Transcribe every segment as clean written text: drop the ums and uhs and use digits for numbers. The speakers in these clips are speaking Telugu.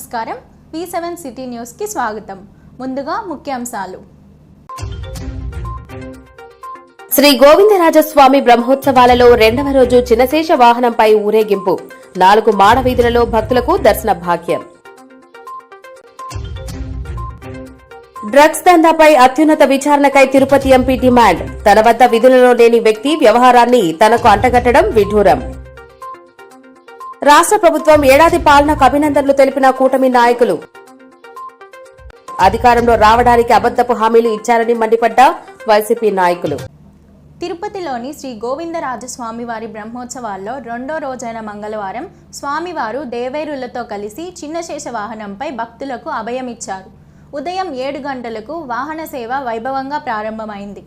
నమస్కారం. P7 సిటీ న్యూస్ కి స్వాగతం. ముందుగా ముఖ్యాంశాలు. శ్రీ గోవిందరాజస్వామి బ్రహ్మోత్సవాలలో రెండవ రోజు చిన్నశేష వాహనంపై ఊరేగింపు. 4 మాడ వీధులలో భక్తులకు దర్శన భాగ్యం. డ్రగ్స్ దందాపై అత్యున్నత విచారణకై తిరుపతి ఎంపీ డిమాండ్. తన వద్ద విధులలో లేని వ్యక్తి వ్యవహారాన్ని తనకు అంటగట్టడం విడ్డూరం. రాష్ట్ర ప్రభుత్వం ఏడాది పాలనకు అభినందనలు తెలిపిన కూటమి నాయకులు. అధికారంలో రావడానికి అబద్దపు హామీలు ఇచ్చారని మండిపడ్డ వైసీపీ నాయకులు. తిరుపతిలోని శ్రీ గోవిందరాజస్వామి వారి బ్రహ్మోత్సవాల్లో రెండో రోజైన మంగళవారం స్వామివారు దేవేరులతో కలిసి చిన్నశేష వాహనంపై భక్తులకు అభయమిచ్చారు. ఉదయం 7 గంటలకు వాహన సేవ వైభవంగా ప్రారంభమైంది.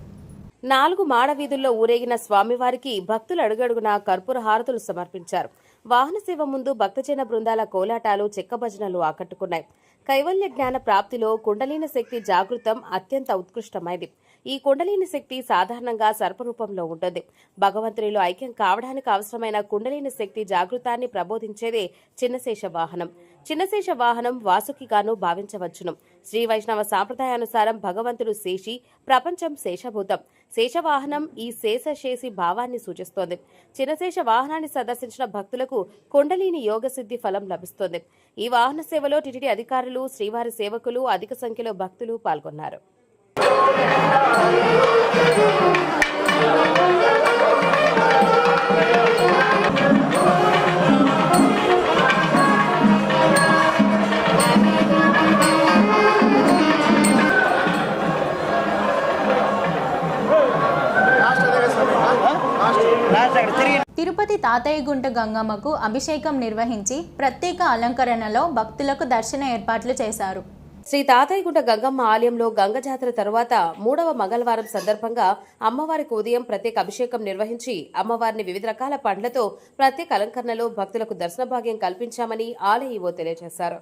4 మాడ వీధుల్లో ఊరేగిన స్వామివారికి భక్తులు అడుగడుగునా కర్పూర హారతులు సమర్పించారు. వాహన సేవ ముందు భక్తజన బృందాల కోలాటాలు, చెక్క భజనలు ఆకట్టుకున్నాయి. కైవల్య జ్ఞాన ప్రాప్తిలో కుండలీన శక్తి జాగృతం అత్యంత ఉత్కృష్టమైంది. ఈ కుండలీన శక్తి సాధారణంగా సర్పరూపంలో ఉంటుంది. భగవంతునిలో ఐక్యం కావడానికి అవసరమైన కుండలీన శక్తి జాగృతాన్ని ప్రబోధించేదే చిన్నశేష వాహనం. చిన్నశేష వాహనం వాసుకిగాను భావించవచ్చును. శ్రీ వైష్ణవ సాంప్రదాయానుసారం భగవంతుడు శేషి, ప్రపంచం శేషభూతం. శేషవాహనం ఈ శేషశేషి భావాన్ని సూచిస్తోంది. చిన్నశేష వాహనాన్ని సందర్శించిన భక్తులకు కుండలీని యోగ సిద్ధి ఫలం లభిస్తోంది. ఈ వాహన సేవలో టీటీడీ అధికారులు, శ్రీవారి సేవకులు, అధిక సంఖ్యలో భక్తులు పాల్గొన్నారు. తిరుపతి తాతయ్యగుంట గంగమ్మకు అభిషేకం నిర్వహించి ప్రత్యేక అలంకరణలో భక్తులకు దర్శన ఏర్పాట్లు చేశారు. శ్రీ తాతయ్యగుంట గంగమ్మ ఆలయంలో గంగ జాతర తరువాత 3వ మంగళవారం సందర్భంగా అమ్మవారికి ఉదయం ప్రత్యేక అభిషేకం నిర్వహించి అమ్మవారిని వివిధ రకాల పండ్లతో ప్రత్యేక అలంకరణలో భక్తులకు దర్శన భాగ్యం కల్పించామని ఆలయ ఈవో తెలియజేశారు.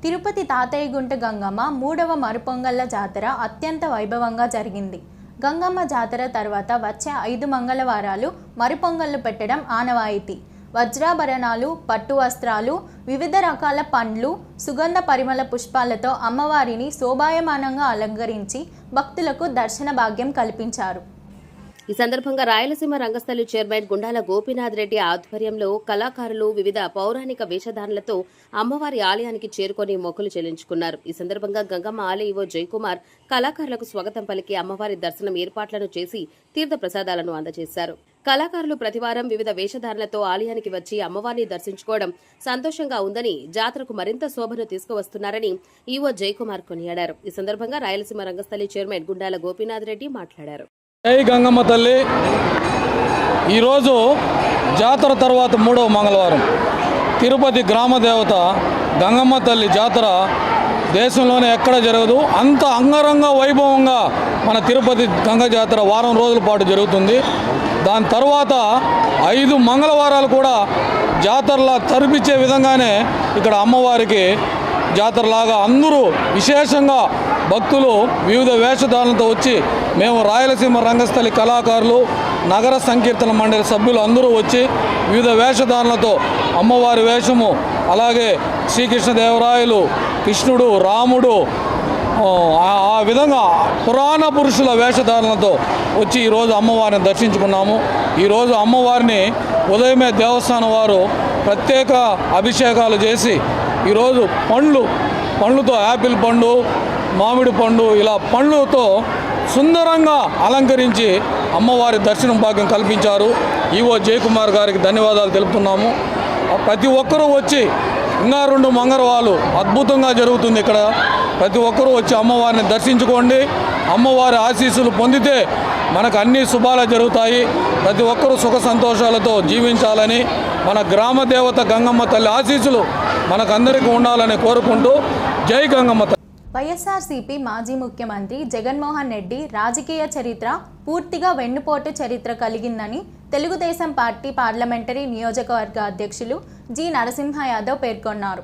తిరుపతి తాతయ్యగుంట గంగమ్మ 3వ మరుపొంగళ్ల జాతర అత్యంత వైభవంగా జరిగింది. గంగమ్మ జాతర తర్వాత వచ్చే 5 మంగళవారాలు మరుపొంగళ్లు పెట్టడం ఆనవాయితీ. వజ్రాభరణాలు, పట్టు వస్త్రాలు, వివిధ రకాల పండ్లు, సుగంధ పరిమళ పుష్పాలతో అమ్మవారిని శోభాయమానంగా అలంకరించి భక్తులకు దర్శన భాగ్యం కల్పించారు. ఈ సందర్భంగా రాయలసీమ రంగస్థలి చైర్మన్ గుండాల గోపీనాథ్ రెడ్డి ఆధ్వర్యంలో కళాకారులు వివిధ పౌరాణిక వేషధారణలతో అమ్మవారి ఆలయానికి చేరుకొని మొక్కులు చెల్లించుకున్నారు. ఈ సందర్భంగా గంగమ్మ ఆలయ ఈవో జయకుమార్ కళాకారులకు స్వాగతం పలికి అమ్మవారి దర్శనం ఏర్పాట్లను చేసి తీర్థ ప్రసాదాలను అందజేశారు. కళాకారులు ప్రతివారం వివిధ వేషధారణలతో ఆలయానికి వచ్చి అమ్మవారిని దర్శించుకోవడం సంతోషంగా ఉందని, జాతరకు మరింత శోభను తీసుకువస్తున్నారని ఈవో జయకుమార్ కొనియాడారు. ఈ సందర్భంగా రాయలసీమ రంగస్థలి చైర్మన్ గుండాల గోపీనాథ్ రెడ్డి మాట్లాడారు. జై గంగమ్మ తల్లి. ఈరోజు జాతర తర్వాత 3వ మంగళవారం తిరుపతి గ్రామ దేవత గంగమ్మ తల్లి జాతర దేశంలోనే ఎక్కడ జరగదు. అంత అంగరంగ వైభవంగా మన తిరుపతి గంగ జాతర వారం రోజుల పాటు జరుగుతుంది. దాని తర్వాత 5 మంగళవారాలు కూడా జాతరలా తరిపించే విధంగానే ఇక్కడ అమ్మవారికి జాతరలాగా అందరూ విశేషంగా భక్తులు వివిధ వేషధారణలతో వచ్చి, మేము రాయలసీమ రంగస్థలి కళాకారులు, నగర సంకీర్తన మండలి సభ్యులు అందరూ వచ్చి వివిధ వేషధారణలతో అమ్మవారి వేషము, అలాగే శ్రీకృష్ణదేవరాయలు, కృష్ణుడు, రాముడు, ఆ విధంగా పురాణ పురుషుల వేషధారణలతో వచ్చి ఈరోజు అమ్మవారిని దర్శించుకున్నాము. ఈరోజు అమ్మవారిని ఉదయమే దేవస్థానం వారు ప్రత్యేక అభిషేకాలు చేసి ఈరోజు పండ్లతో యాపిల్ పండు, మామిడి పండు, ఇలా పండ్లతో సుందరంగా అలంకరించి అమ్మవారి దర్శనం భాగ్యం కల్పించారు. ఈవో జయకుమార్ గారికి ధన్యవాదాలు తెలుపుతున్నాము. ప్రతి ఒక్కరూ వచ్చి ఇంకా 2 మంగళవారాలు అద్భుతంగా జరుగుతుంది ఇక్కడ. ప్రతి ఒక్కరూ వచ్చి అమ్మవారిని దర్శించుకోండి. అమ్మవారి ఆశీస్సులు పొందితే మనకు అన్ని శుభాలు జరుగుతాయి. ప్రతి ఒక్కరూ సుఖ సంతోషాలతో జీవించాలని, మన గ్రామ దేవత గంగమ్మ తల్లి ఆశీస్సులు మనకందరికీ ఉండాలని కోరుకుంటూ జై గంగమ్మ తల్లి. వైఎస్ఆర్సీపీ మాజీ ముఖ్యమంత్రి జగన్మోహన్ రెడ్డి రాజకీయ చరిత్ర పూర్తిగా వెన్నుపోటు చరిత్ర కలిగిందని తెలుగుదేశం పార్టీ పార్లమెంటరీ నియోజకవర్గ అధ్యక్షులు జి నరసింహ యాదవ్ పేర్కొన్నారు.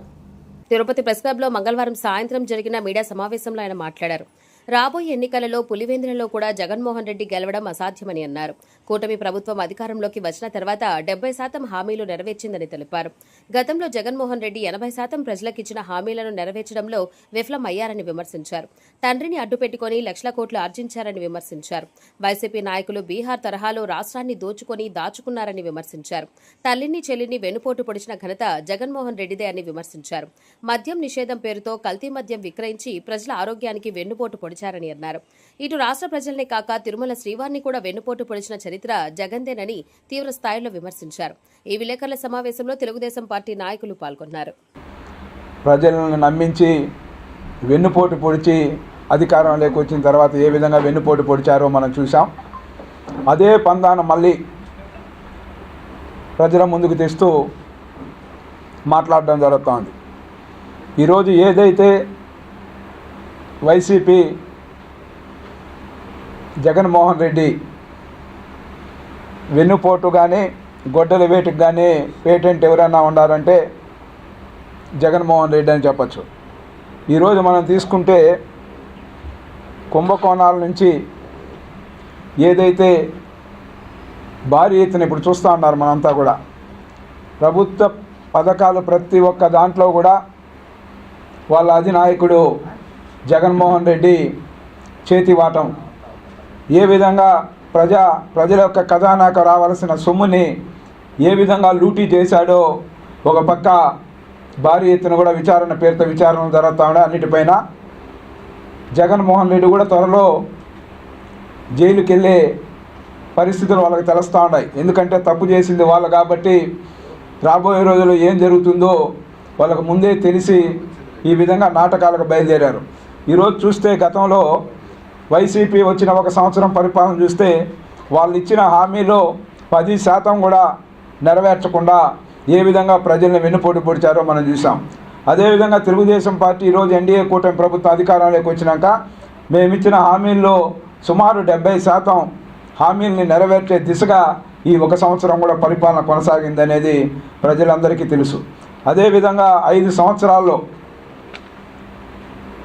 తిరుపతి ప్రెస్ క్లబ్లో మంగళవారం సాయంత్రం జరిగిన మీడియా సమావేశంలో ఆయన మాట్లాడారు. రాబోయే ఎన్నికలలో పులివెందులలో కూడా జగన్మోహన్ రెడ్డి గెలవడం అసాధ్యమని అన్నారు. కూటమి ప్రభుత్వం అధికారంలోకి వచ్చిన తర్వాత 70% హామీలు నెరవేర్చిందని తెలిపారు. గతంలో జగన్మోహన్ రెడ్డి 80% ప్రజలకిచ్చిన హామీలను నెరవేర్చడంలో విఫలమయ్యారని విమర్శించారు. తండ్రిని అడ్డుపెట్టుకుని లక్షల కోట్లు ఆర్జించారని విమర్శించారు. వైసీపీ నాయకులు బీహార్ తరహాలో రాష్ట్రాన్ని దోచుకొని దాచుకున్నారని విమర్శించారు. తల్లిని చెల్లిని వెనుపోటు పొడిచిన ఘనత జగన్మోహన్ రెడ్డిదే అని విమర్శించారు. మద్యం నిషేధం పేరుతో కల్తీ మద్యం విక్రయించి ప్రజల ఆరోగ్యానికి వెన్నుపోటు పొడిచారని అన్నారు. ఇటు రాష్ట్ర ప్రజల్నే కాక తిరుమల శ్రీవారిని కూడా వెన్నుపోటు పొడిచిన చరిత్ర జగన్దేనని తీవ్ర స్థాయిలో విమర్శించారు. ఈ విలేకరుల సమావేశంలో తెలుగుదేశం పార్టీ నాయకులు పాల్గొన్నారు. ప్రజలను నమ్మించి వెన్నుపోటు పొడిచి అధికారంలోకి వచ్చిన తర్వాత ఏ విధంగా వెన్నుపోటు పొడిచారో మనం చూసాం. అదే పందాను మళ్ళీ ప్రజల ముందుకు తెస్తూ మాట్లాడడం జరుగుతోంది. ఈరోజు ఏదైతే వైసీపీ జగన్మోహన్ రెడ్డి వెన్నుపోటు కానీ గొడ్డల వేటుకు కానీ పేటెంట్ ఎవరైనా ఉండాలంటే జగన్మోహన్ రెడ్డి అని చెప్పచ్చు. ఈరోజు మనం తీసుకుంటే కుంభకోణాల నుంచి ఏదైతే భారీ ఎత్తున ఇప్పుడు చూస్తూ ఉన్నారు మనంతా కూడా, ప్రభుత్వ పథకాలు ప్రతి ఒక్క దాంట్లో కూడా వాళ్ళ అధినాయకుడు జగన్మోహన్ రెడ్డి చేతివాటం. ఏ విధంగా ప్రజల యొక్క ఖజానాకు రావాల్సిన సొమ్ముని ఏ విధంగా లూటీ చేశాడో ఒక పక్క భారీ ఎత్తున కూడా విచారణ పేరుతో విచారణలు జరుగుతూ ఉన్నాయి. అన్నిటిపైన జగన్మోహన్ రెడ్డి కూడా త్వరలో జైలుకి వెళ్ళే పరిస్థితులు వాళ్ళకి తెలుస్తూ ఉన్నాయి. ఎందుకంటే తప్పు చేసింది వాళ్ళు కాబట్టి రాబోయే రోజుల్లో ఏం జరుగుతుందో వాళ్ళకు ముందే తెలిసి ఈ విధంగా నాటకాలకు బయలుదేరారు. ఈరోజు చూస్తే గతంలో వైసీపీ వచ్చిన 1 సంవత్సరం పరిపాలన చూస్తే వాళ్ళు ఇచ్చిన హామీలో 10% కూడా నెరవేర్చకుండా ఏ విధంగా ప్రజల్ని వెన్నుపోటు పొడిచారో మనం చూసాం. అదేవిధంగా తెలుగుదేశం పార్టీ ఈరోజు ఎన్డీఏ కూటమి ప్రభుత్వం అధికారంలోకి వచ్చినాక మేమిచ్చిన హామీల్లో సుమారు 70% హామీల్ని నెరవేర్చే దిశగా ఈ 1 సంవత్సరం కూడా పరిపాలన కొనసాగిందనేది ప్రజలందరికీ తెలుసు. అదేవిధంగా 5 సంవత్సరాల్లో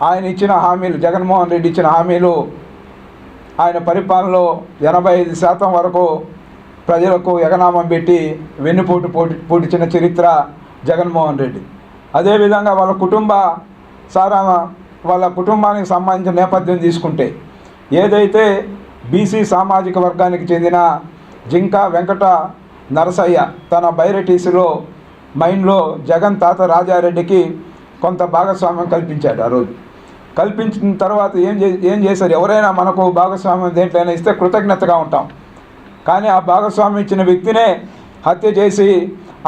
ఆయన ఇచ్చిన హామీలు, జగన్మోహన్ రెడ్డి ఇచ్చిన హామీలు ఆయన పరిపాలనలో 85% వరకు ప్రజలకు ఎగనామం పెట్టి వెన్నుపోటు పొడిచిన చరిత్ర జగన్మోహన్ రెడ్డి. అదేవిధంగా వాళ్ళ కుటుంబానికి సంబంధించిన నేపథ్యం తీసుకుంటే ఏదైతే బీసీ సామాజిక వర్గానికి చెందిన జింకా వెంకట నరసయ్య తన బైరటీసీలో మైండ్లో జగన్ తాత రాజారెడ్డికి కొంత భాగస్వామ్యం కల్పించాడు. ఆ రోజు కల్పించిన తర్వాత ఏం చేశారు? ఎవరైనా మనకు భాగస్వామ్యం దేంట్లైనా ఇస్తే కృతజ్ఞతగా ఉంటాం. కానీ ఆ భాగస్వామ్యం ఇచ్చిన వ్యక్తినే హత్య చేసి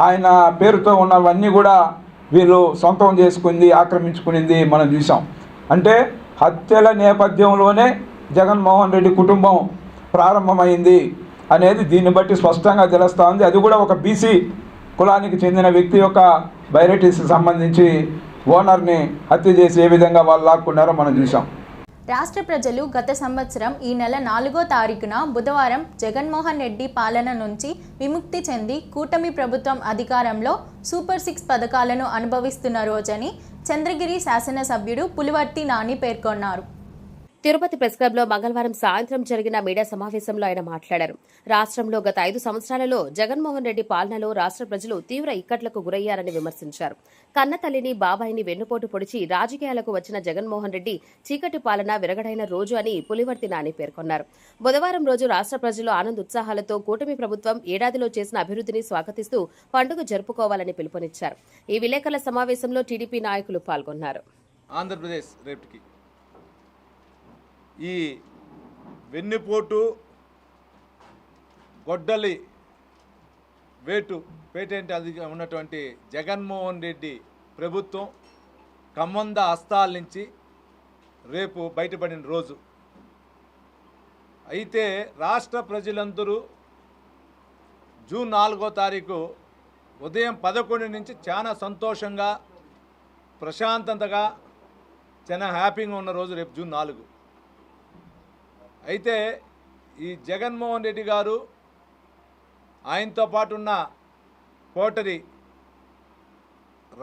ఆయన పేరుతో ఉన్నవన్నీ కూడా వీళ్ళు సొంతం చేసుకుంది, ఆక్రమించుకునింది మనం చూసాం. అంటే హత్యల నేపథ్యంలోనే జగన్మోహన్ రెడ్డి కుటుంబం ప్రారంభమైంది అనేది దీన్ని బట్టి స్పష్టంగా తెలుస్తూ ఉంది. అది కూడా ఒక బీసీ కులానికి చెందిన వ్యక్తి యొక్క బైరటీస్కి సంబంధించి ఓనర్ని హత్య చేసి ఏ విధంగా వాళ్ళు లాక్కున్నారో మనం చూసాం. రాష్ట్ర ప్రజలు గత సంవత్సరం ఈ నెల 4వ తారీఖున బుధవారం జగన్మోహన్ రెడ్డి పాలన నుంచి విముక్తి చెంది కూటమి ప్రభుత్వం అధికారంలో సూపర్ 6 పథకాలను అనుభవిస్తున్న రోజని చంద్రగిరి శాసనసభ్యుడు పులివర్తి నాని పేర్కొన్నారు. తిరుపతి ప్రెస్ క్లబ్లో మంగళవారం సాయంత్రం జరిగిన మీడియా సమావేశంలో ఆయన మాట్లాడారు. రాష్ట్రంలో గత 5 సంవత్సరాలలో జగన్మోహన్ రెడ్డి పాలనలో రాష్ట్ర ప్రజలు తీవ్ర ఇక్కట్లకు గురయ్యారని విమర్శించారు. కన్న తల్లిని బాబాయిని వెన్నుపోటు పొడిచి రాజకీయాలకు వచ్చిన జగన్మోహన్ రెడ్డి చీకటి పాలన విరగడైన రోజు అని పులివర్తి నాని పేర్కొన్నారు. బుధవారం రోజు రాష్ట్ర ప్రజలు ఆనందోత్సాహాలతో కూటమి ప్రభుత్వం ఏడాదిలో చేసిన అభివృద్ధిని స్వాగతిస్తూ పండుగ జరుపుకోవాలని పిలుపునిచ్చారు. ఈ విలేకరుల సమావేశంలో టీడీపీ నాయకులు పాల్గొన్నారు. ఆంధ్రప్రదేశ్ రేపటికి ఈ వెన్నుపోటు గొడ్డలి వేటు పేటెంట్ అది ఉన్నటువంటి జగన్మోహన్ రెడ్డి ప్రభుత్వం కమ్మంద హస్తాల నుంచి రేపు బయటపడిన రోజు. అయితే రాష్ట్ర ప్రజలందరూ జూన్ 4వ తారీఖు ఉదయం 11 నుంచి చాలా సంతోషంగా ప్రశాంతతగా చాలా హ్యాపీగా ఉన్న రోజు రేపు జూన్ 4. అయితే ఈ జగన్మోహన్ రెడ్డి గారు ఆయనతో పాటు ఉన్న కోటరి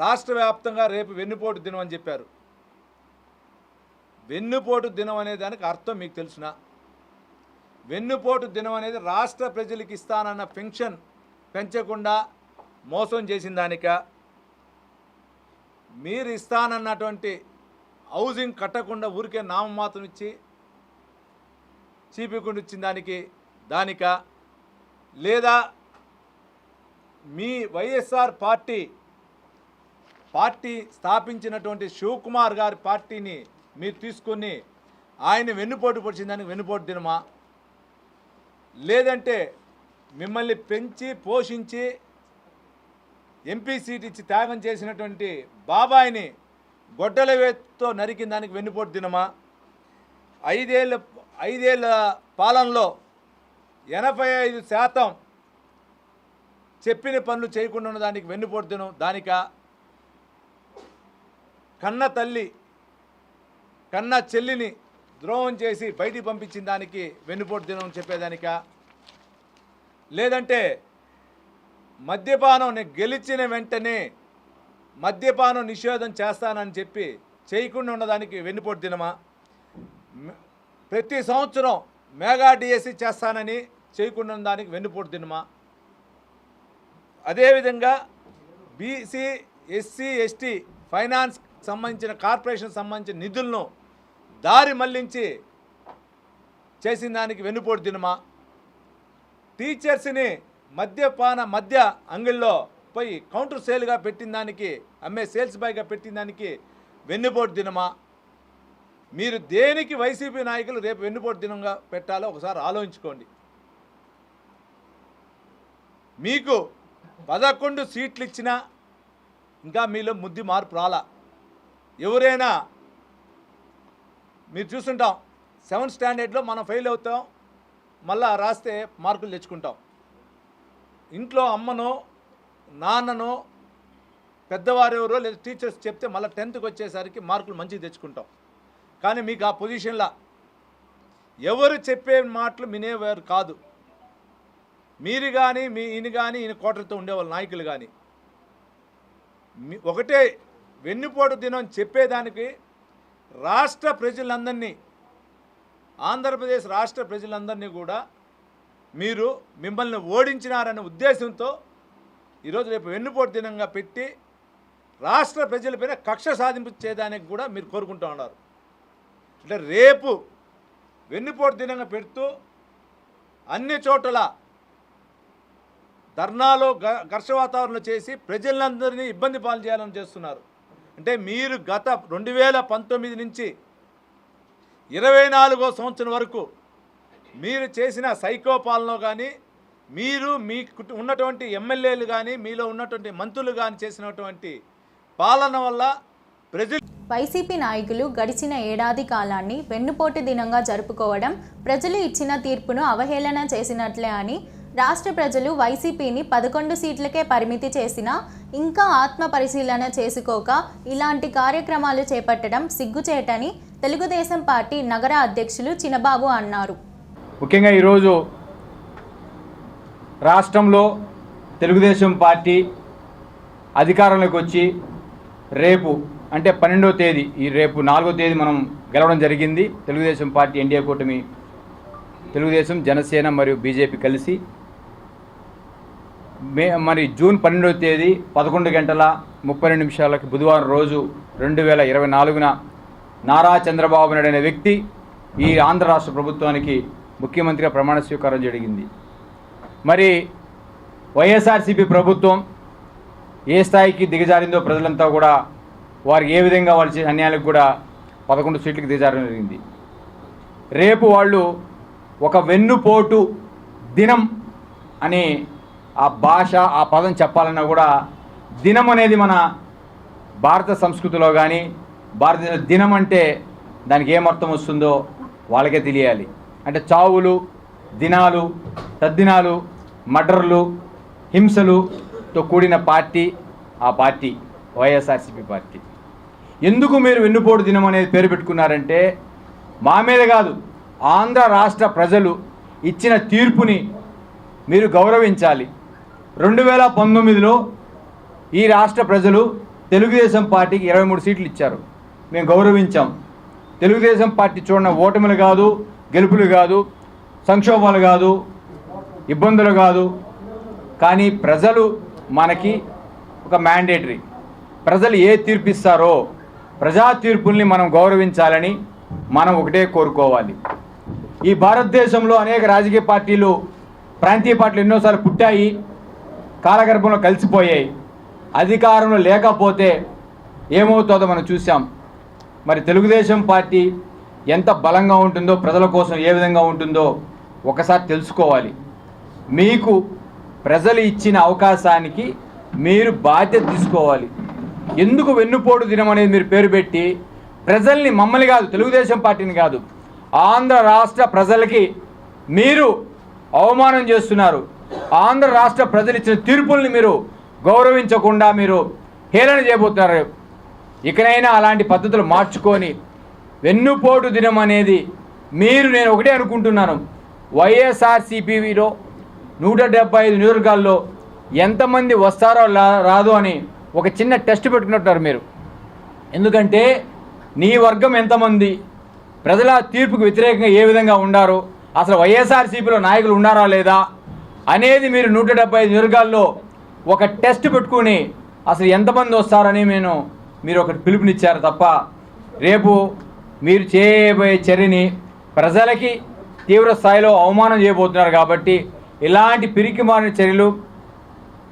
రాష్ట్ర వ్యాప్తంగా రేపు వెన్నుపోటు దినం అని చెప్పారు. వెన్నుపోటు దినం అనే దానికి అర్థం మీకు తెలుసునా? వెన్నుపోటు దినం అనేది రాష్ట్ర ప్రజలకు ఇస్తానన్న పెన్షన్ పెంచకుండా మోసం చేసిన దానిక, మీరు ఇస్తానన్నటువంటి హౌసింగ్ కట్టకుండా ఊరికే నామమాత్రం ఇచ్చి చీపికుండా ఇచ్చిన దానిక, లేదా మీ వైఎస్ఆర్ పార్టీ స్థాపించినటువంటి శివకుమార్ గారి పార్టీని మీరు తీసుకొని ఆయన వెన్నుపోటు పొడిచిన దానికి వెన్నుపోటు దినమా? లేదంటే మిమ్మల్ని పెంచి పోషించి ఎంపీ సీట్ ఇచ్చి త్యాగం చేసినటువంటి బాబాయిని గొడ్డల వేత్తో నరికిన దానికి వెన్నుపోటు దినమా? 5 ఏళ్ళ పాలనలో 85% చెప్పిన పనులు చేయకుండా ఉన్న దానికి వెన్నుపోటు దినం దానిక? కన్న తల్లి కన్న చెల్లిని ద్రోహం చేసి బయటికి పంపించిన దానికి వెన్నుపోటు దినం చెప్పేదానిక? లేదంటే మద్యపానం గెలిచిన వెంటనే మద్యపానం నిషేధం చేస్తానని చెప్పి చేయకుండా ఉన్నదానికి వెన్నుపోటు దినమా? ప్రతి సంవత్సరం మెగా డిఎస్సి చేస్తానని చేయకుండా ఉన్న దానికి వెన్నుపోటు దినమా? అదేవిధంగా బీసీ ఎస్సీ ఎస్టీ ఫైనాన్స్ సంబంధించిన కార్పొరేషన్ సంబంధించిన నిధులను దారి మళ్లించి చేసిన దానికి వెన్నుపోటు దినమా? టీచర్స్ని మద్య అంగిల్లో పోయి కౌంటర్ సేల్గా పెట్టిన దానికి, అమ్మే సేల్స్ బాయ్గా పెట్టిన దానికి వెన్నుపోటు దినమా? మీరు దేనికి వైసీపీ నాయకులు రేపు వెన్నుపోటు దినంగా పెట్టాలో ఒకసారి ఆలోచించుకోండి. మీకు 11 సీట్లు ఇచ్చినా ఇంకా మీలో ముద్ది మార్పు రాలా. ఎవరైనా మీరు చూస్తుంటాం 7th స్టాండర్డ్లో మనం ఫెయిల్ అవుతాం, మళ్ళా రాస్తే మార్కులు తెచ్చుకుంటాం. ఇంట్లో అమ్మనో నాన్ననో పెద్దవారు ఎవరో లేదా టీచర్స్ చెప్తే మళ్ళీ 10th వచ్చేసరికి మార్కులు మంచిగా తెచ్చుకుంటాం. కానీ మీకు ఆ పొజిషన్లో ఎవరు చెప్పే మాటలు వినేవారు కాదు. మీరు కానీ ఈయన కోటలతో ఉండేవాళ్ళు నాయకులు కానీ ఒకటే వెన్నుపోటు దినం చెప్పేదానికి రాష్ట్ర ప్రజలందరినీ, ఆంధ్రప్రదేశ్ రాష్ట్ర ప్రజలందరినీ కూడా మిమ్మల్ని ఓడించినారనే ఉద్దేశంతో ఈరోజు రేపు వెన్నుపోటు దినంగా పెట్టి రాష్ట్ర ప్రజలపైన కక్ష సాధింపు చేయడానికి కూడా మీరు కోరుకుంటూ ఉన్నారు. అంటే రేపు వెన్నుపోటు దినంగా పెడుతూ అన్ని చోట్ల ధర్నాలో ఘర్ష వాతావరణం చేసి ప్రజలందరినీ ఇబ్బంది పాలు చేయాలని చేస్తున్నారు. అంటే మీరు గత 2019 నుంచి 24వ సంవత్సరం వరకు మీరు చేసిన సైకో పాలన కానీ, మీరు మీ ఉన్నటువంటి ఎమ్మెల్యేలు కానీ, మీలో ఉన్నటువంటి మంత్రులు కానీ చేసినటువంటి పాలన వల్ల ప్రజలు వైసీపీ నాయకులు గడిచిన ఏడాది కాలాన్ని వెన్నుపోటు దినంగా జరుపుకోవడం ప్రజలు ఇచ్చిన తీర్పును అవహేళన చేసినట్లే అని, రాష్ట్ర ప్రజలు వైసీపీని 11 సీట్లకే పరిమితి చేసినా ఇంకా ఆత్మ పరిశీలన చేసుకోక ఇలాంటి కార్యక్రమాలు చేపట్టడం సిగ్గుచేటని తెలుగుదేశం పార్టీ నగర అధ్యక్షులు చినబాబు అన్నారు. ముఖ్యంగా ఈరోజు రాష్ట్రంలో తెలుగుదేశం పార్టీ అధికారంలోకి వచ్చి రేపు అంటే 12వ తేదీ, ఈ రేపు 4వ తేదీ మనం గెలవడం జరిగింది. తెలుగుదేశం పార్టీ ఎన్డీఏ కూటమి తెలుగుదేశం, జనసేన మరియు బీజేపీ కలిసి మరి జూన్ 12వ తేదీ 11:32 బుధవారం రోజు 2024న నారా చంద్రబాబు నాయుడు అనే వ్యక్తి ఈ ఆంధ్ర రాష్ట్ర ప్రభుత్వానికి ముఖ్యమంత్రిగా ప్రమాణ స్వీకారం జరిగింది. మరి వైఎస్ఆర్సీపీ ప్రభుత్వం ఏ స్థాయికి దిగజారిందో ప్రజలంతా కూడా వారికి ఏ విధంగా వాళ్ళు చేసే అన్యాయాలకు కూడా 11 సీట్లకు దిగజారడం జరిగింది. రేపు వాళ్ళు ఒక వెన్నుపోటు దినం అని ఆ భాష, ఆ పదం చెప్పాలన్నా కూడా దినం అనేది మన భారత సంస్కృతిలో కానీ భారతదేశ దినం అంటే దానికి ఏమర్థం వస్తుందో వాళ్ళకే తెలియాలి. అంటే చావులు, దినాలు, తద్దినాలు, మర్డర్లు, హింసలుతో కూడిన పార్టీ ఆ పార్టీ వైఎస్ఆర్సీపీ పార్టీ. ఎందుకు మీరు వెన్నుపోటు దినం అనేది పేరు పెట్టుకున్నారంటే మా మీద కాదు, ఆంధ్ర రాష్ట్ర ప్రజలు ఇచ్చిన తీర్పుని మీరు గౌరవించాలి. 2019లో ఈ రాష్ట్ర ప్రజలు తెలుగుదేశం పార్టీకి 23 సీట్లు ఇచ్చారు, మేము గౌరవించాం. తెలుగుదేశం పార్టీ చూడన ఓటములు కాదు, గెలుపులు కాదు, సంక్షోభాలు కాదు, ఇబ్బందులు కాదు. కానీ ప్రజలు మనకి ఒక మ్యాండేటరీ, ప్రజలు ఏ తీర్పు ఇస్తారో ప్రజా తీర్పుల్ని మనం గౌరవించాలని మనం ఒకటే కోరుకోవాలి. ఈ భారతదేశంలో అనేక రాజకీయ పార్టీలు, ప్రాంతీయ పార్టీలు ఎన్నోసార్లు పుట్టాయి, కాలగర్భంలో కలిసిపోయాయి. అధికారంలో లేకపోతే ఏమవుతుందో మనం చూసాం. మరి తెలుగుదేశం పార్టీ ఎంత బలంగా ఉంటుందో, ప్రజల కోసం ఏ విధంగా ఉంటుందో ఒకసారి తెలుసుకోవాలి. మీకు ప్రజలు ఇచ్చిన అవకాశానికి మీరు బాధ్యత తీసుకోవాలి. ఎందుకు వెన్నుపోటు దినం అనేది మీరు పేరు పెట్టి ప్రజల్ని, మమ్మల్ని కాదు, తెలుగుదేశం పార్టీని కాదు, ఆంధ్ర రాష్ట్ర ప్రజలకి మీరు అవమానం చేస్తున్నారు. ఆంధ్ర రాష్ట్ర ప్రజలు ఇచ్చిన తీర్పుల్ని మీరు గౌరవించకుండా మీరు హేళన చేయబోతున్నారు. ఇకనైనా అలాంటి పద్ధతులు మార్చుకొని వెన్నుపోటు దినం అనేది నేను ఒకటే అనుకుంటున్నాను, వైఎస్ఆర్సీపీలో 175 నియోజకవర్గాల్లో ఎంతమంది వస్తారో రాదో అని ఒక చిన్న టెస్ట్ పెట్టుకున్నట్టారు మీరు. ఎందుకంటే నీ వర్గం ఎంతమంది, ప్రజల తీర్పుకు వ్యతిరేకంగా ఏ విధంగా ఉండారో, అసలు వైఎస్ఆర్సీపీలో నాయకులు ఉన్నారా లేదా అనేది మీరు 175 నియోజకవర్గాల్లో ఒక టెస్ట్ పెట్టుకుని అసలు ఎంతమంది వస్తారని మీరు ఒకటి పిలుపునిచ్చారు తప్ప, రేపు మీరు చేయబోయే చర్యని ప్రజలకి తీవ్ర స్థాయిలో అవమానం చేయబోతున్నారు. కాబట్టి ఇలాంటి పిరికిమాలిన చర్యలు,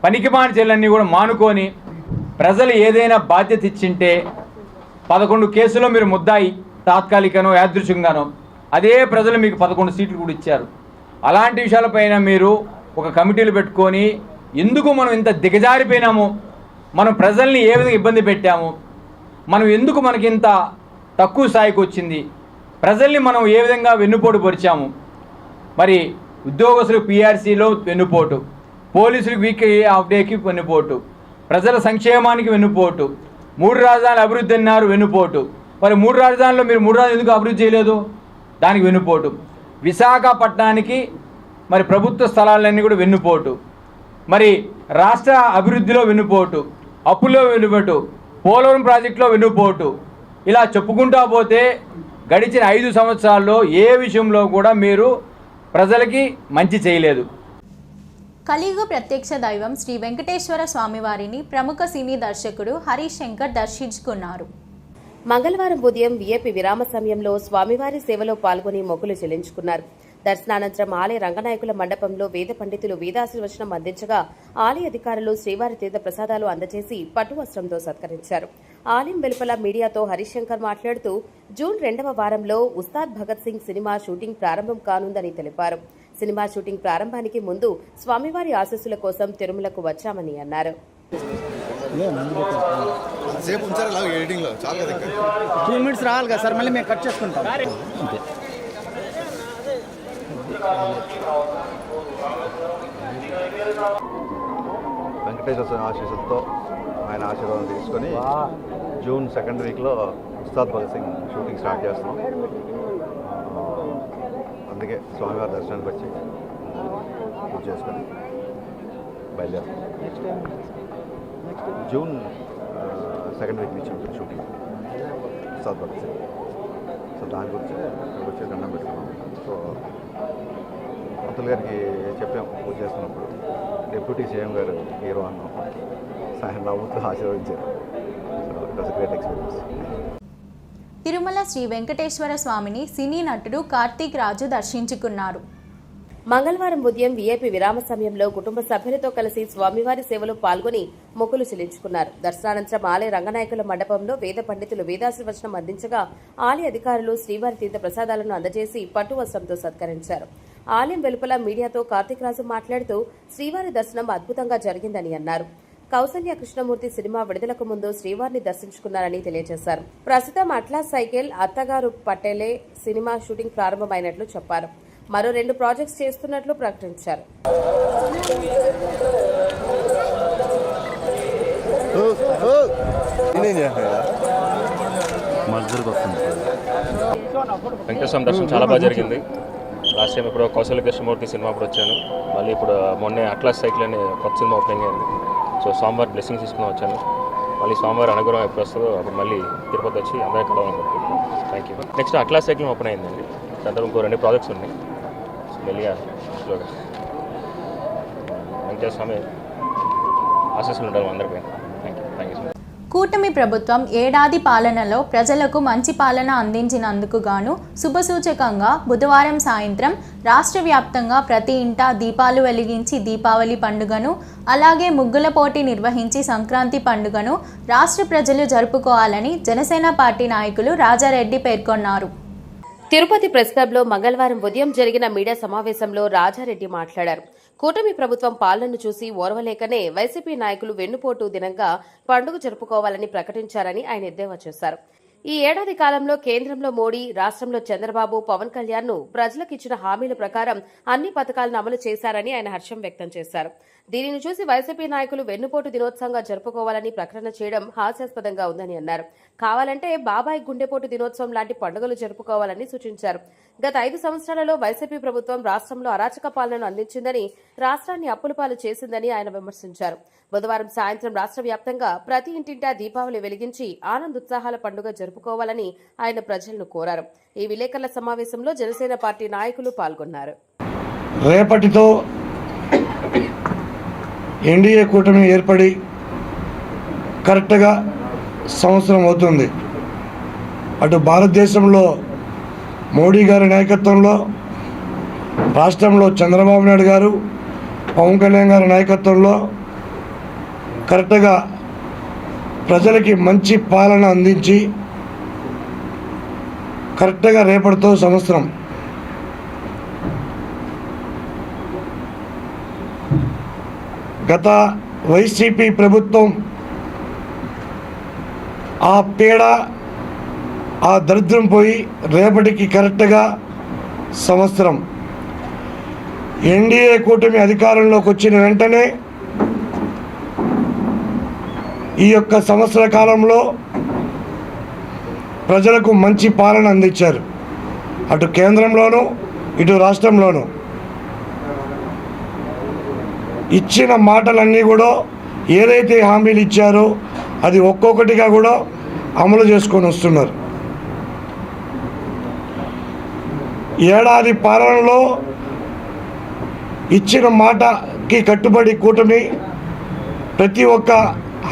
పనికిమాలిన చర్యలన్నీ కూడా మానుకొని ప్రజలు ఏదైనా బాధ్యత ఇచ్చింటే 11 కేసుల్లో మీరు ముద్దాయి, తాత్కాలికనో యాదృచ్ఛికంగానో, అదే ప్రజలు మీకు 11 సీట్లు కూడా ఇచ్చారు. అలాంటి విషయాలపైన మీరు ఒక కమిటీలు పెట్టుకొని ఎందుకు మనం ఇంత దిగజారిపోయినాము, మనం ప్రజల్ని ఏ విధంగా ఇబ్బంది పెట్టాము, మనం ఎందుకు మనకి ఇంత తక్కువ స్థాయికి వచ్చింది, ప్రజల్ని మనం ఏ విధంగా వెన్నుపోటు పరిచాము. మరి ఉద్యోగస్తులకు పీఆర్సీలో వెన్నుపోటు, పోలీసులకు వీక్ హాఫ్ డేకి వెన్నుపోటు, ప్రజల సంక్షేమానికి వెన్నుపోటు, 3 రాజధానులు అభివృద్ధి అన్నారు వెన్నుపోటు. మరి 3 రాజధానుల్లో మీరు 3 రాజధానులు ఎందుకు అభివృద్ధి చేయలేదు, దానికి వెన్నుపోటు. విశాఖపట్నానికి మరి ప్రభుత్వ స్థలాలన్నీ కూడా వెన్నుపోటు. మరి రాష్ట్ర అభివృద్ధిలో వెన్నుపోటు, అప్పుల్లో వెన్నుపోటు, పోలవరం ప్రాజెక్టులో వెన్నుపోటు. ఇలా చెప్పుకుంటా పోతే గడిచిన 5 సంవత్సరాల్లో ఏ విషయంలో కూడా మీరు ప్రజలకి మంచి చేయలేదు. కలియుగ ప్రత్యక్ష దైవం శ్రీ వెంకటేశ్వర స్వామివారిని ప్రముఖ సినీ దర్శకుడు హరీష్ శంకర్ దర్శించుకున్నారు. మంగళవారం ఉదయం విఐపి విరామ సమయంలో స్వామివారి సేవలో పాల్గొని మొక్కులు చెల్లించుకున్నారు. దర్శనానంతరం ఆలయ రంగనాయకుల మండపంలో వేద పండితులు వేదాశీర్వచనం అందించగా ఆలయ అధికారులు శ్రీవారి తీర్థ ప్రసాదాలు అందజేసి పట్టు వస్త్రంతో సత్కరించారు. ఆలయం వెలుపల మీడియాతో హరీష్ శంకర్ మాట్లాడుతూ జూన్ 2వ వారంలో ఉస్తాద్ భగత్ సింగ్ సినిమా షూటింగ్ ప్రారంభం కానుందని తెలిపారు. సినిమా షూటింగ్ ప్రారంభానికి ముందు స్వామివారి ఆశీస్సుల కోసం తిరుమలకు వచ్చామని అన్నారు. వెంకటేశ్వర స్వామి ఆశీస్సులతో ఆయన ఆశీర్వాదం తీసుకొని జూన్ 2nd వీక్లో ఉస్తాద్ భగత్ సింగ్ షూటింగ్ స్టార్ట్ చేస్తున్నాం. అందుకే స్వామివారి దర్శనానికి వచ్చి పూజ చేసుకొని బయలుదేరుతాం. జూన్ 2nd వీక్ నుంచి ఉంటుంది షూటింగ్ ఉస్తాద్ భగత్ సింగ్. సో దాని గురించి ఇక్కడికి వచ్చి దండం పెట్టుకున్నాం. సో పంతులు గారికి చెప్పాం పూజ చేస్తున్నప్పుడు, డిప్యూటీ సీఎం గారు హీరో అన్నాం, ఆయన నవ్వుతూ ఆశీర్వదించారు. So it was great experience. Tirumala Sri Venkateswara స్వామిని సినీ నటుడు కార్తీక్ రాజు దర్శించుకున్నారు. మంగళవారం ఉదయం విఐపి విరామ సమయంలో కుటుంబ సభ్యులతో కలిసి స్వామివారి సేవలో పాల్గొని మొక్కులు చెల్లించుకున్నారు. దర్శనానంతరం ఆలయ రంగనాయకుల మండపంలో వేద పండితులు వేదాశీర్వచనం అందించగా ఆలయ అధికారులు శ్రీవారి తీర్థ ప్రసాదాలను అందజేసి పట్టు వస్త్రంతో సత్కరించారు. ఆలయం వెలుపల మీడియాతో కార్తీక్ రాజు మాట్లాడుతూ శ్రీవారి దర్శనం అద్భుతంగా జరిగిందని అన్నారు. కౌసల్య కృష్ణమూర్తి సినిమా విడుదలకు ముందు శ్రీవారిని దర్శించుకున్నారని తెలియజేశారు. ప్రస్తుతం అట్లాస్ సైకిల్, అత్తగారు పటేలే సినిమా షూటింగ్ ప్రారంభమైనట్లు చెప్పారు. మరో 2 ప్రాజెక్ట్స్ చేస్తున్నట్లు ప్రకటించారు. వెంకటేశ్వర దర్శనం చాలా బాగా జరిగింది. లాస్ట్ టైం ఇప్పుడు కౌశల్య కృష్ణమూర్తి సినిమా అప్పుడు వచ్చాను. మళ్ళీ ఇప్పుడు మొన్నే అట్లాస్ సైకిల్ అనే కొత్త సినిమా ఓపెనింగ్ అయింది. సో స్వామివారి బ్లెస్సింగ్స్ తీసుకుని వచ్చాను. మళ్ళీ స్వామివారి అనుగ్రహం ఎప్పుడు వస్తుందో అప్పుడు మళ్ళీ తిరుపతి వచ్చి అందరూ కలవాలనుకుంటున్నాను. Thank you. Next Atlas cycle open అయిందండి. దాంట్లో ఇంకో 2 ప్రాజెక్ట్స్ ఉన్నాయి. మెల్లిగా స్లోగా వెంకటేశ్వర స్వామి ఆశీస్సులు ఉండాలి అందరిపై. Thank you. Thank you so much. కూటమి ప్రభుత్వం ఏడాది పాలనలో ప్రజలకు మంచి పాలన అందించినందుకు గాను శుభసూచకంగా బుధవారం సాయంత్రం రాష్ట్ర వ్యాప్తంగా ప్రతి ఇంటా దీపాలు వెలిగించి దీపావళి పండుగను, అలాగే ముగ్గుల పోటీ నిర్వహించి సంక్రాంతి పండుగను రాష్ట్ర ప్రజలు జరుపుకోవాలని జనసేన పార్టీ నాయకులు రాజారెడ్డి పేర్కొన్నారు. తిరుపతి ప్రెస్ క్లబ్లో మంగళవారం ఉదయం జరిగిన మీడియా సమావేశంలో రాజారెడ్డి మాట్లాడారు. కూటమి ప్రభుత్వం పాలనను చూసి ఓర్వలేకనే వైసీపీ నాయకులు వెన్నుపోటు దినంగా పండుగ జరుపుకోవాలని ప్రకటించారని ఆయన ఎద్దేవా చేశారు. ఈ ఏడాది కాలంలో కేంద్రంలో మోడీ, రాష్ట్రంలో చంద్రబాబు, పవన్ కళ్యాణ్ ను ప్రజలకు ఇచ్చిన హామీల ప్రకారం అన్ని పథకాలను అమలు చేశారని ఆయన హర్షం వ్యక్తం చేశారు. దీనిని చూసి వైసీపీ నాయకులు వెన్నుపోటు దినోత్సవంగా జరుపుకోవాలని ప్రకటన చేయడం హాస్యాస్పదంగా ఉందని అన్నారు. కావాలంటే బాబాయ్ గుండెపోటు దినోత్సవం లాంటి పండుగలు జరుపుకోవాలని సూచించారు. గత 5 సంవత్సరాలలో వైసీపీ ప్రభుత్వం రాష్ట్రంలో అరాచక పాలనను అందించిందని, రాష్ట్రాన్ని అప్పులపాలు చేసిందని ఆయన విమర్శించారు. బుధవారం సాయంత్రం రాష్ట్ర వ్యాప్తంగా ప్రతి ఇంటింటా దీపావళి వెలిగించి ఆనందోత్సాహాల పండుగ జరుపుకోవాలని ఆయన ప్రజలను కోరారు. ఈ విలేకరుల సమావేశంలో జనసేన పార్టీ నాయకులు పాల్గొన్నారు. రేపటితో ఎన్డీఏ కూటమి ఏర్పడి కరెక్ట్గా సంవత్సరం అవుతుంది. అటు భారతదేశంలో మోడీ గారి నాయకత్వంలో, రాష్ట్రంలో చంద్రబాబు నాయుడు గారు, పవన్ కళ్యాణ్ గారి నాయకత్వంలో కరెక్ట్గా ప్రజలకి మంచి పాలన అందించి కరెక్ట్గా రేపటితో సంవత్సరం. గత వైసీపీ ప్రభుత్వం ఆ పీడ, ఆ దరిద్రం పోయి రేపటికి కరెక్ట్గా సంవత్సరం. ఎన్డీఏ కూటమి అధికారంలోకి వచ్చిన వెంటనే ఈ యొక్క సంవత్సర కాలంలో ప్రజలకు మంచి పాలన అందించారు. అటు కేంద్రంలోనూ ఇటు రాష్ట్రంలోనూ ఇచ్చిన మాటలన్నీ కూడా ఏదైతే హామీలు ఇచ్చారో అది ఒక్కొక్కటిగా కూడా అమలు చేసుకొని వస్తున్నారు. ఏడాది పాలనలో ఇచ్చిన మాటకి కట్టుబడి కూటమి ప్రతి ఒక్క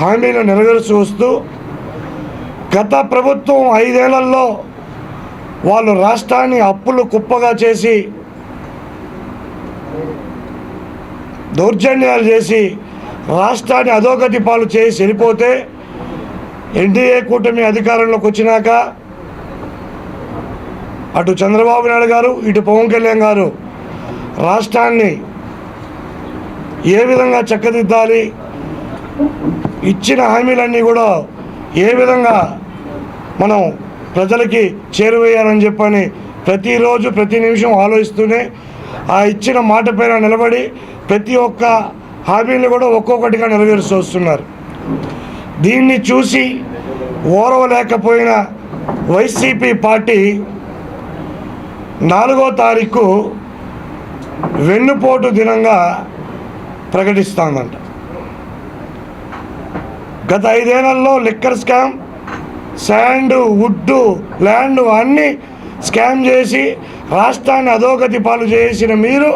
హామీలు నెరవేరుస్తూ వస్తూ, గత ప్రభుత్వం 5 ఏళ్లలో వాళ్ళు రాష్ట్రాన్ని అప్పులు కుప్పగా చేసి దౌర్జన్యాలు చేసి రాష్ట్రాన్ని అధోగతి పాలు చేసి వెళ్ళిపోతే, ఎన్డీఏ కూటమి అధికారంలోకి వచ్చినాక అటు చంద్రబాబు నాయుడు గారు, ఇటు పవన్ కళ్యాణ్ గారు రాష్ట్రాన్ని ఏ విధంగా చక్కదిద్దాలి, ఇచ్చిన హామీలన్నీ కూడా ఏ విధంగా మనం ప్రజలకి చేరువేయాలని చెప్పని ప్రతిరోజు ప్రతి నిమిషం ఆలోచిస్తూనే ఆ ఇచ్చిన మాట పైన నిలబడి ప్రతి ఒక్క హామీని కూడా ఒక్కొక్కటిగా నెరవేరుస్తూ వస్తున్నారు. దీన్ని చూసి ఓర్వలేకపోయిన వైసీపీ పార్టీ 4వ తారీఖు వెన్నుపోటు దినంగా ప్రకటిస్తోందంట. గత 5 ఏళ్లలో liquor scam, sand, wood, land అన్నీ స్కామ్ చేసి రాష్ట్రాన్ని అధోగతి పాలు చేసిన మీరు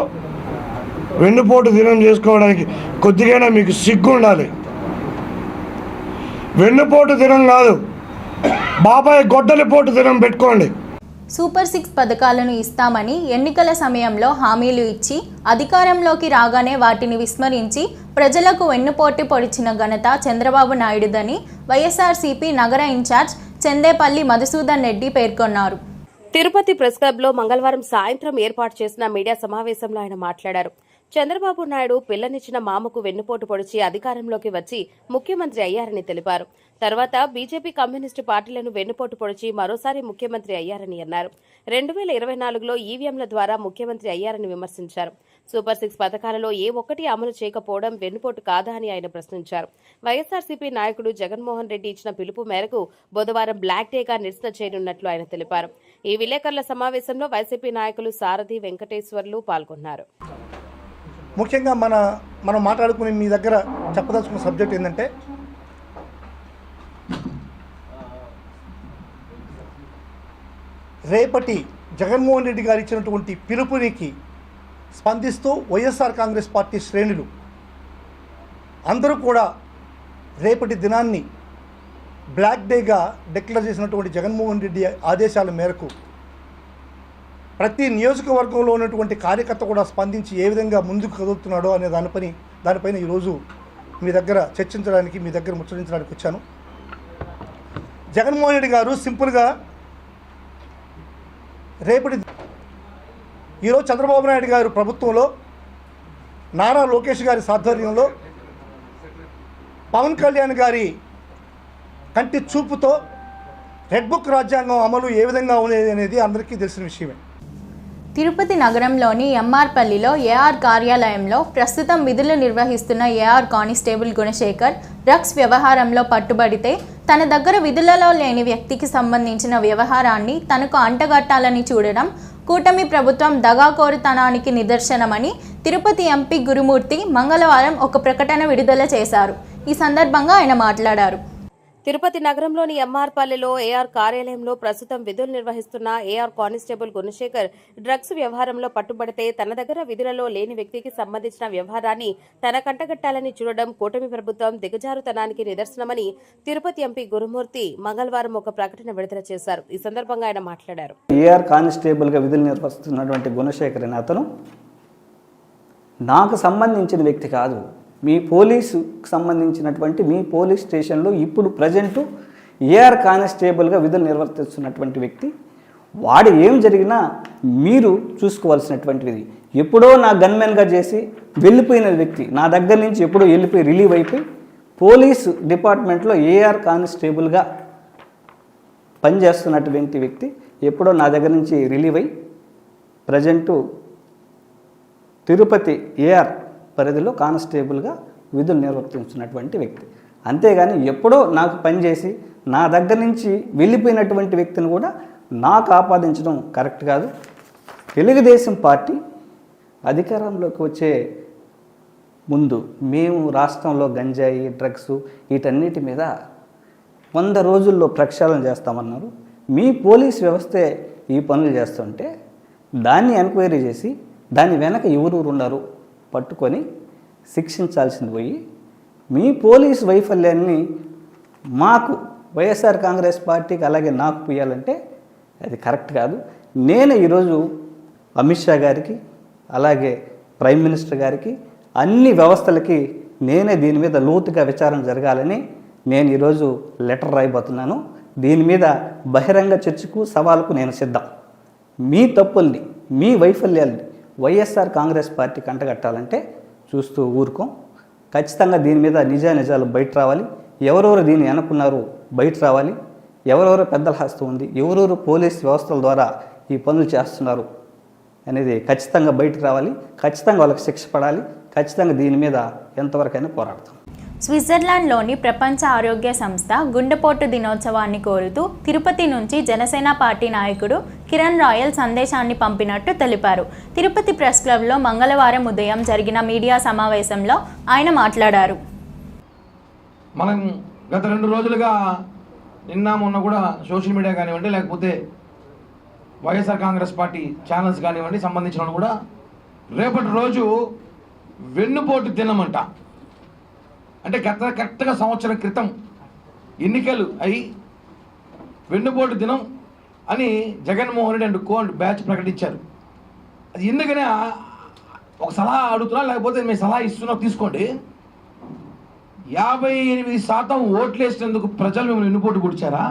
వెన్నుపోటు దినం చేసుకోవడానికి కొద్దిగా మీకు సిగ్గు ఉండాలి. వెన్నుపోటు దినం కాదు, బాబాయ్ గొడ్డలిపోటు దినం పెట్టుకోండి. సూపర్ 6 పథకాలను ఇస్తామని ఎన్నికల సమయంలో హామీలు ఇచ్చి అధికారంలోకి రాగానే వాటిని విస్మరించి ప్రజలకు వెన్నుపోటు పొడిచిన ఘనత చంద్రబాబు నాయుడుదని వైఎస్ఆర్సీపీ నగర ఇన్ఛార్జ్ చందేపల్లి మధుసూదన్ రెడ్డి పేర్కొన్నారు. తిరుపతి ప్రెస్ క్లబ్లో మంగళవారం సాయంత్రం ఏర్పాటు చేసిన మీడియా సమావేశంలో ఆయన మాట్లాడారు. చంద్రబాబు నాయుడు పిల్లనిచ్చిన మామకు వెన్నుపోటు పొడిచి అధికారంలోకి వచ్చి ముఖ్యమంత్రి అయ్యారని తెలిపారు. తర్వాత బీజేపీ కమ్యూనిస్టు పార్టీలను వెన్నుపోటు పొడిచి మరోసారి ముఖ్యమంత్రి అయ్యారని అన్నారు. 2024లో ఈవీఎంల ద్వారా ముఖ్యమంత్రి అయ్యారని విమర్శించారు. సూపర్ 6 పథకాలలో ఏ ఒక్కటి అమలు చేయకపోవడం వెన్నుపోటు కాదా అని ఆయన ప్రశ్నించారు. వైఎస్ఆర్సీపీ నాయకుడు జగన్మోహన్ రెడ్డి ఇచ్చిన పిలుపు మేరకు బుధవారం బ్లాక్ డేగా నిరసన చేయనున్నట్లు ఆయన తెలిపారు. ఈ విలేకరుల సమావేశంలో వైసీపీ నాయకులు సారథి వెంకటేశ్వర్లు పాల్గొన్నారు. ముఖ్యంగా మనం మాట్లాడుకుని మీ దగ్గర చెప్పదలుచుకున్న సబ్జెక్ట్ ఏంటంటే, రేపటి జగన్మోహన్ రెడ్డి గారు ఇచ్చినటువంటి పిలుపునికి స్పందిస్తూ వైఎస్ఆర్ కాంగ్రెస్ పార్టీ శ్రేణులు అందరూ కూడా రేపటి దినాన్ని బ్లాక్ డేగా డిక్లేర్ చేసినటువంటి జగన్మోహన్ రెడ్డి ఆదేశాల మేరకు ప్రతి నియోజకవర్గంలో ఉన్నటువంటి కార్యకర్త కూడా స్పందించి ఏ విధంగా ముందుకు కదులుతున్నాడో అనే దానిపైన ఈరోజు మీ దగ్గర చర్చించడానికి, మీ దగ్గర ముచ్చరించడానికి వచ్చాను. జగన్మోహన్ రెడ్డి గారు సింపుల్గా ఈరోజు చంద్రబాబు నాయుడు గారు ప్రభుత్వంలో నారా లోకేష్ గారి సాధ్వర్యంలో పవన్ కళ్యాణ్ గారి కంటి చూపుతో రెడ్ బుక్ రాజ్యాంగం అమలు ఏ విధంగా ఉండేది అనేది అందరికీ తెలిసిన విషయమే. తిరుపతి నగరంలోని ఎంఆర్పల్లిలో ఏఆర్ కార్యాలయంలో ప్రస్తుతం విధులు నిర్వహిస్తున్న ఏఆర్ కానిస్టేబుల్ గుణశేఖర్ డ్రగ్స్ వ్యవహారంలో పట్టుబడితే తన దగ్గర విధులలో లేని వ్యక్తికి సంబంధించిన వ్యవహారాన్ని తనకు అంటగట్టాలని చూడడం కూటమి ప్రభుత్వం దగాకోరుతనానికి నిదర్శనమని తిరుపతి ఎంపీ గురుమూర్తి మంగళవారం ఒక ప్రకటన విడుదల చేశారు. ఈ సందర్భంగా ఆయన మాట్లాడారు. తిరుపతి నగరంలోని ఎంఆర్పల్లిలో ఏఆర్ కార్యాలయంలో ప్రస్తుతం విధులు నిర్వహిస్తున్న ఏఆర్ కానిస్టేబుల్ గుణశేఖర్ డ్రగ్స్ వ్యవహారంలో పట్టుబడితే తన దగ్గర విధులలో లేని వ్యక్తికి సంబంధించిన వ్యవహారాన్ని తన కంటగట్టాలని చూడడం కూటమి ప్రభుత్వం దిగజారుతనానికి నిదర్శనమని తిరుపతి ఎంపీ గురుమూర్తి మంగళవారం ఒక ప్రకటన విడుదల చేశారు. ఈ సందర్భంగా ఆయన మాట్లాడారు. ఏఆర్ కానిస్టేబుల్గా విధులు నిర్వహిస్తున్నటువంటి గుణశేఖర్ అనే అతను నాకు సంబంధించిన వ్యక్తి కాదు. మీ పోలీసుకు సంబంధించినటువంటి మీ పోలీస్ స్టేషన్లో ఇప్పుడు ప్రజెంటు ఏఆర్ కానిస్టేబుల్గా విధులు నిర్వర్తిస్తున్నటువంటి వ్యక్తి. వాడు ఏం జరిగినా మీరు చూసుకోవాల్సినటువంటిది. ఎప్పుడో నా గన్మెన్గా చేసి వెళ్ళిపోయిన వ్యక్తి, నా దగ్గర నుంచి ఎప్పుడో వెళ్ళిపోయి రిలీవ్ అయిపోయి పోలీసు డిపార్ట్మెంట్లో ఏఆర్ కానిస్టేబుల్గా పనిచేస్తున్నటువంటి వ్యక్తి ఎప్పుడో నా దగ్గర నుంచి రిలీవ్ అయి ప్రజెంటు తిరుపతి ఏఆర్ పరిధిలో కానిస్టేబుల్గా విధులు నిర్వర్తించినటువంటి వ్యక్తి. అంతేగాని ఎప్పుడో నాకు పనిచేసి నా దగ్గర నుంచి వెళ్ళిపోయినటువంటి వ్యక్తిని కూడా నాకు ఆపాదించడం కరెక్ట్ కాదు. తెలుగుదేశం పార్టీ అధికారంలోకి వచ్చే ముందు మేము రాష్ట్రంలో గంజాయి, డ్రగ్స్ వీటన్నిటి మీద 100 రోజుల్లో ప్రక్షాళన చేస్తామన్నారు. మీ పోలీస్ వ్యవస్థే ఈ పనులు చేస్తుంటే దాన్ని ఎంక్వైరీ చేసి దాని వెనక ఎవరు ఉన్నారు పట్టుకొని శిక్షించాల్సింది పోయి మీ పోలీస్ వైఫల్యాన్ని మాకు వైఎస్ఆర్ కాంగ్రెస్ పార్టీకి అలాగే నాకు పోయాలంటే అది కరెక్ట్ కాదు. నేను ఈరోజు అమిత్ షా గారికి అలాగే ప్రైమ్ మినిస్టర్ గారికి అన్ని వ్యవస్థలకి నేనే దీని మీద లోతుగా విచారణ జరగాలని నేను ఈరోజు లెటర్ రాయబోతున్నాను. దీని మీద బహిరంగ చర్చకు సవాలుకు నేను సిద్ధం. మీ తప్పుల్ని, మీ వైఫల్యాల్ని వైఎస్ఆర్ కాంగ్రెస్ పార్టీ కంటగట్టాలంటే చూస్తూ ఊరుకోం. ఖచ్చితంగా దీని మీద నిజాలు బయట రావాలి. ఎవరెవరు దీన్ని అనుకున్నారు బయట రావాలి. ఎవరెవరు పెద్దల హస్తం ఉంది, ఎవరెవరు పోలీస్ వ్యవస్థల ద్వారా ఈ పనులు చేస్తున్నారు అనేది ఖచ్చితంగా బయటకు రావాలి. ఖచ్చితంగా వాళ్ళకి శిక్ష పడాలి. ఖచ్చితంగా దీని మీద ఎంతవరకైనా పోరాడతాం. స్విట్జర్లాండ్లోని ప్రపంచ ఆరోగ్య సంస్థ గుండెపోటు దినోత్సవాన్ని కోరుతూ తిరుపతి నుంచి జనసేన పార్టీ నాయకుడు కిరణ్ రాయల్ సందేశాన్ని పంపినట్టు తెలిపారు. తిరుపతి ప్రెస్ క్లబ్లో మంగళవారం ఉదయం జరిగిన మీడియా సమావేశంలో ఆయన మాట్లాడారు. మనం గత 2 రోజులుగా నిన్న మొన్న కూడా సోషల్ మీడియా కానివ్వండి, లేకపోతే వైఎస్ఆర్ కాంగ్రెస్ పార్టీ ఛానల్స్ కానివ్వండి సంబంధించిన కూడా రేపటి రోజు వెన్నుపోటు దినమంట. అంటే కరెక్ట్గా సంవత్సరం క్రితం ఎన్నికలు అయి వెన్నుపోటు దినం అని Jaganmohan Reddy and co batch ప్రకటించారు. అది ఎందుకనే ఒక సలహా అడుగుతున్నా, లేకపోతే మేము సలహా ఇస్తున్నా తీసుకోండి. 58% ఓట్లు వేసినందుకు ప్రజలు మిమ్మల్ని వెన్నుపోటు పొడిచారా?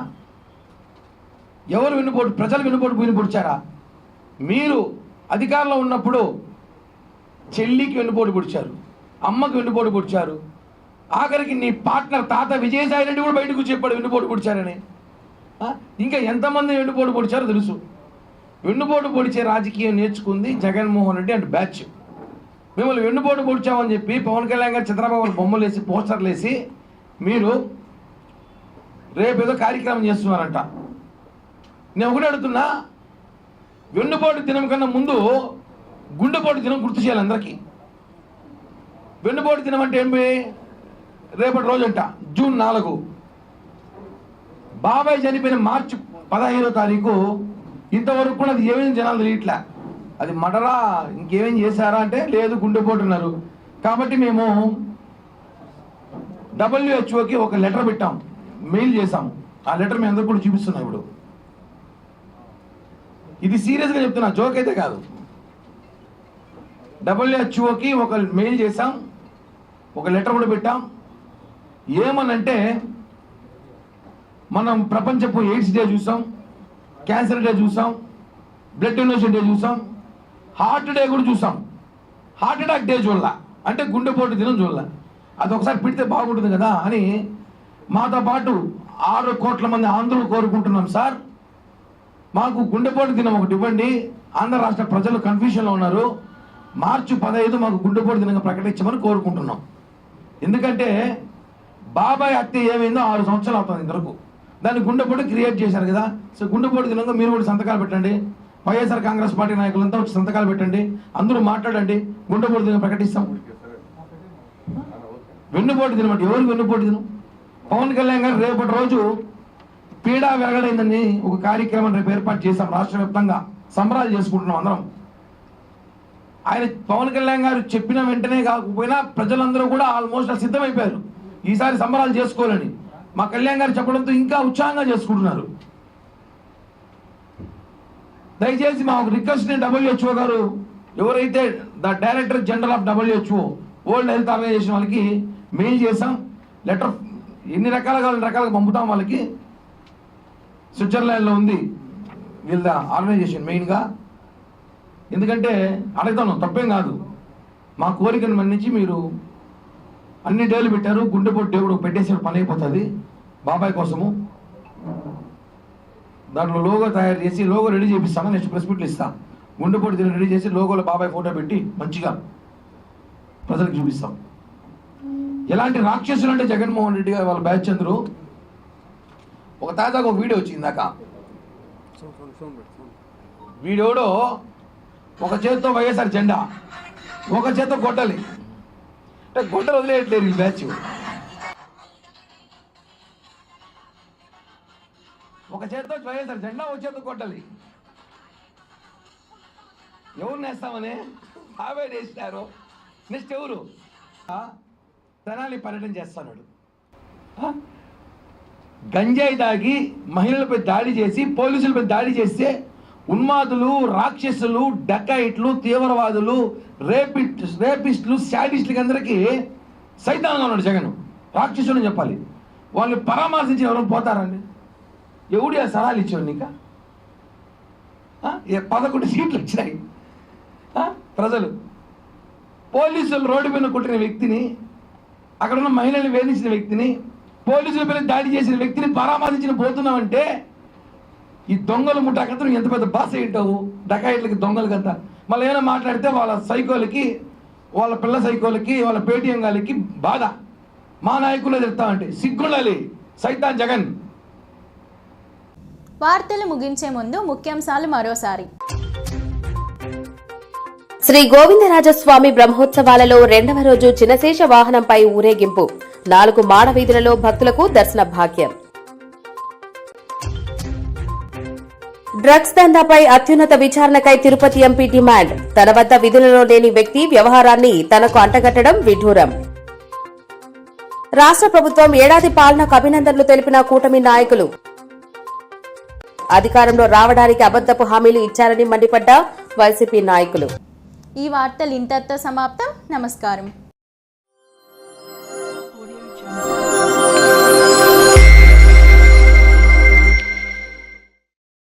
ఎవరు వెన్నుపోటు? ప్రజలు వెన్నుపోటు పొడిచారా? మీరు అధికారంలో ఉన్నప్పుడు చెల్లికి వెన్నుపోటు పొడిచారు, అమ్మకి వెన్నుపోటు పొడిచారు, ఆఖరికి నీ పార్ట్నర్ తాత విజయసాయి రెడ్డి కూడా బయటకు చెప్పాడు వెన్నుపోటు పొడిచారని. ఇంకా ఎంతమంది వెన్నుపోటు పొడిచారో తెలుసు. వెన్నుపోటు పొడిచే రాజకీయం నేర్చుకుంది జగన్మోహన్ రెడ్డి అండ్ బ్యాచ్. మిమ్మల్ని వెన్నుపోటు పొడిచామని చెప్పి పవన్ కళ్యాణ్ గారు చంద్రబాబు బొమ్మలు వేసి పోస్టర్లు వేసి మీరు రేపేదో కార్యక్రమం చేస్తున్నారంట. నేను ఒకటి అడుగుతున్నా, వెన్నుపోటు దినం కన్నా ముందు గుండెపోటు దినం గుర్తు చేయాలి అందరికీ. వెన్నుపోటు దినం అంటే ఏమి? రేపటి రోజంట జూన్ 4. బాబాయ్ చనిపోయిన మార్చి 15వ తారీఖు ఇంతవరకు కూడా అది ఏమేమి జనాలు తెలియట్లే. అది మడరా ఇంకేమేం చేశారా అంటే లేదు గుండెపోటున్నారు. కాబట్టి మేము WHO ఒక లెటర్ పెట్టాం, మెయిల్ చేసాం. ఆ లెటర్ మేము అందరూ కూడా చూపిస్తున్నాం. ఇప్పుడు ఇది సీరియస్గా చెప్తున్నా, జోక్ అయితే కాదు. WHO ఒక మెయిల్ చేసాం, ఒక లెటర్ కూడా పెట్టాం. ఏమనంటే మనం ప్రపంచపు ఎయిడ్స్ డే చూసాం, క్యాన్సర్ డే చూసాం, బ్లడ్ డొనేషన్ డే చూసాం, హార్ట్ డే కూడా చూసాం. హార్ట్ అటాక్ డే చూడాల, అంటే గుండెపోటు దినం చూడాల. అది ఒకసారి పెడితే బాగుంటుంది కదా అని మాతో పాటు 6 కోట్ల మంది ఆంధ్రులు కోరుకుంటున్నాం. సార్ మాకు గుండెపోటు దినం ఒకటి ఇవ్వండి, ఆంధ్ర రాష్ట్ర ప్రజలు కన్ఫ్యూషన్లో ఉన్నారు. మార్చి 15 మాకు గుండెపోటు దినంగా ప్రకటించమని కోరుకుంటున్నాం. ఎందుకంటే బాబాయ్ హత్య ఏమైందో 6 సంవత్సరాలు అవుతుంది ఇంతవరకు. దాన్ని గుండెపోటు క్రియేట్ చేశారు కదా. సో గుండెపోటు దినంగా మీరు కూడా సంతకాలు పెట్టండి, వైఎస్ఆర్ కాంగ్రెస్ పార్టీ నాయకులంతా వచ్చి సంతకాలు పెట్టండి, అందరూ మాట్లాడండి, గుండెపోటు దినం ప్రకటిస్తాం. వెన్నుపోటు దినం అంటే ఎవరికి వెన్నుపోటు దినం? పవన్ కళ్యాణ్ గారు రేపటి రోజు పీడా వెరగడైందని ఒక కార్యక్రమం రేపు ఏర్పాటు చేశాం. రాష్ట్ర వ్యాప్తంగా సంబరాలు చేసుకుంటున్నాం అందరం. ఆయన పవన్ కళ్యాణ్ గారు చెప్పిన వెంటనే కాకపోయినా ప్రజలందరూ కూడా ఆల్మోస్ట్ సిద్ధమైపోయారు ఈసారి సంబరాలు చేసుకోవాలని. మా కళ్యాణ్ గారు చెప్పడంతో ఇంకా ఉత్సాహంగా చేసుకుంటున్నారు. దయచేసి మా ఒక రిక్వెస్ట్ WHO గారు, ఎవరైతే director general of WHO world health organization వాళ్ళకి మెయిల్ చేసాం. లెటర్ ఎన్ని రకాలుగా పంపుతాం వాళ్ళకి. స్విట్జర్లాండ్లో ఉంది వీళ్ళ ఆర్గనైజేషన్ మెయిన్గా. ఎందుకంటే అడుగుతాను, తప్పేం కాదు. మా కోరికను మన్నించి మీరు అన్ని డేలు పెట్టారు, గుండెపోటు దేవుడు పెట్టేసాడు, పని అయిపోతుంది బాబాయ్ కోసము. దాంట్లో లోగో తయారు చేసి లోగో రెడీ చేపిస్తాను, నెక్స్ట్ ప్రెస్ మీట్లు ఇస్తాం. గుండెపోటు దీన్ని రెడీ చేసి లోగోలో బాబాయ్ ఫోటో పెట్టి మంచిగా ప్రజలకు చూపిస్తాం. ఎలాంటి రాక్షసులు అంటే జగన్మోహన్ రెడ్డి గారు వాళ్ళ బ్యాచ్ అందరూ. ఒక తాజాగా ఒక వీడియో వచ్చింది దాకా. వీడియోలో ఒక చేత్తో వైఎస్ఆర్ జెండా, ఒక చేత్తో గొడ్డలి, అంటే గొడ్డలు వదిలేయట్లేదు ఈ బ్యాచ్. ఒక చేత్తో వైఎస్ఆర్ జెండా, ఒక చేత్తో గొడ్డలి. ఎవరు నేస్తామని బాబాయ్ వేసినారు. నెక్స్ట్ ఎవరు? తెనాలి పర్యటన చేస్తున్నాడు. గంజాయి తాగి మహిళలపై దాడి చేసి పోలీసులపై దాడి చేస్తే ఉన్మాదులు, రాక్షసులు, డకాయిట్లు, తీవ్రవాదులు, రేపిస్టులు, శాడిస్టులకి అందరికీ సైతానంగా ఉన్నాడు జగన్. రాక్షసులు అని చెప్పాలి. వాళ్ళని పరామర్శించి ఎవరు పోతారండి? ఎవడు ఆ సలహాలు ఇచ్చాడు నీక? 11 సీట్లు వచ్చినాయి. ప్రజలు పోలీసులు రోడ్డు మీద కొట్టిన వ్యక్తిని, అక్కడ ఉన్న మహిళల్ని వేధించిన వ్యక్తిని, పోలీసులపై దాడి చేసిన వ్యక్తిని పరామర్శించిన పోతున్నామంటే ఈ దొంగల ముఠాకంతా ఎంత పెద్ద బాస ఏంటావు? డకాయిట్లకి, దొంగలకంతా. మళ్ళీ ఏమైనా మాట్లాడితే వాళ్ళ సైకోలకి, వాళ్ళ పిల్ల సైకోలకి, వాళ్ళ పేటీఎం గాలికి బాధ. మా నాయకులే చెప్తామంటే సిగ్గుండాలి సైతాన్ జగన్. వార్తలు ముగించే ముందు ముఖ్యాంశాలు మరోసారి. శ్రీ గోవిందరాజస్వామి బ్రహ్మోత్సవాలలో 2వ రోజు చినశేష వాహనంపై ఊరేగింపు. 4 మాడవీధులలో భక్తులకు దర్శన భాగ్యం. డ్రగ్స్ దందాపై అత్యున్నత విచారణకై తిరుపతి ఎంపీ డిమాండ్. తన వద్ద విధులలో లేని వ్యక్తి వ్యవహారాన్ని తనకు అంటగట్టడం విడ్డూరం. రాష్ట్ర ప్రభుత్వం ఏడాది పాలనకు అభినందనలు తెలిపిన కూటమి నాయకులు. అధికారంలో రావడానికి అబద్దపు హామీలు ఇచ్చారని మండిపడ్డ వైసీపీ నాయకులు. ఈ వార్తలు ఇంతటితో సమాప్తం. నమస్కారం.